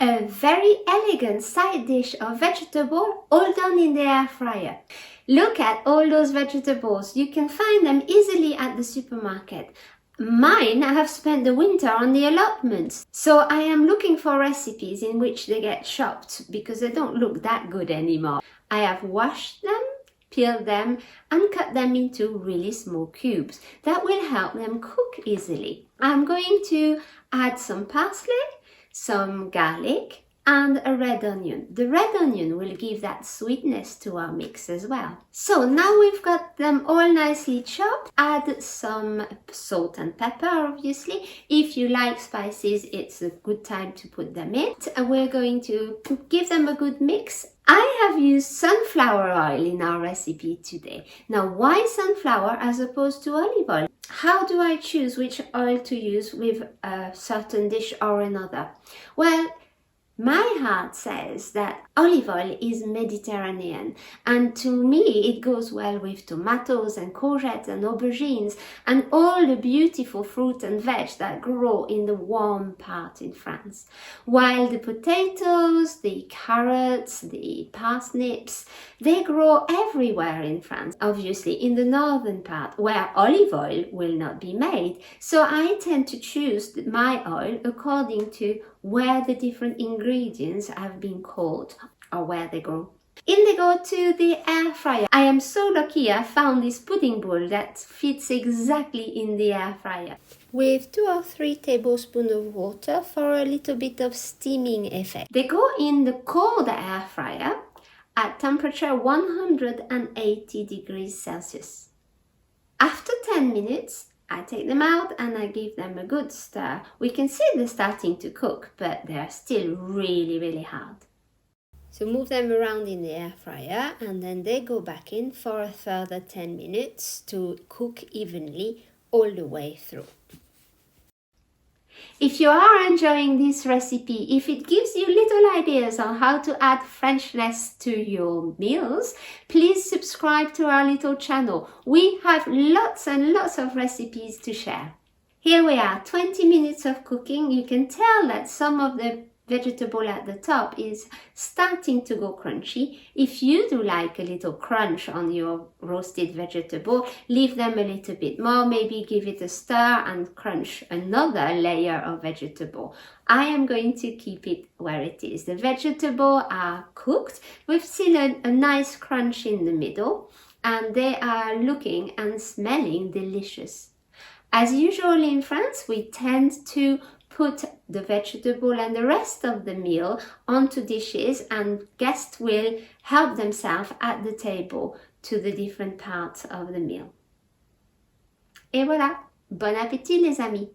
A very elegant side dish of vegetable, all done in the air fryer. Look at all those vegetables. You can find them easily at the supermarket. Mine, I have spent the winter on the allotment, so I am looking for recipes in which they get chopped because they don't look that good anymore. I have washed them, peeled them and cut them into really small cubes. That will help them cook easily. I'm going to add some parsley, some garlic and a red onion. The red onion will give that sweetness to our mix as well. So now we've got them all nicely chopped. Add some salt and pepper, obviously. If you like spices, it's a good time to put them in. We're going to give them a good mix. I have used sunflower oil in our recipe today. Now, why sunflower as opposed to olive oil? How do I choose which oil to use with a certain dish or another? Well, my heart says that olive oil is Mediterranean, and to me it goes well with tomatoes and courgettes and aubergines and all the beautiful fruit and veg that grow in the warm part in France. While the potatoes, the carrots, the parsnips, they grow everywhere in France, obviously in the northern part where olive oil will not be made. So I tend to choose my oil according to where the different ingredients have been caught or where they grow. In they go to the air fryer. I am so lucky I found this pudding bowl that fits exactly in the air fryer. With 2 or 3 tablespoons of water for a little bit of steaming effect. They go in the cold air fryer at temperature 180 degrees Celsius. After 10 minutes, I take them out and I give them a good stir. We can see they're starting to cook, but they're still really hard. So move them around in the air fryer and then they go back in for a further 10 minutes to cook evenly all the way through. If you are enjoying this recipe, if it gives you little ideas on how to add Frenchness to your meals, please subscribe to our little channel. We have lots and lots of recipes to share. Here we are, 20 minutes of cooking. You can tell that some of the vegetable at the top is starting to go crunchy. If you do like a little crunch on your roasted vegetable, leave them a little bit more, maybe give it a stir and crunch another layer of vegetable. I am going to keep it where it is. The vegetables are cooked. We've seen a nice crunch in the middle and they are looking and smelling delicious. As usual in France, we tend to put the vegetable and the rest of the meal onto dishes and guests will help themselves at the table to the different parts of the meal. Et voilà, bon appétit les amis!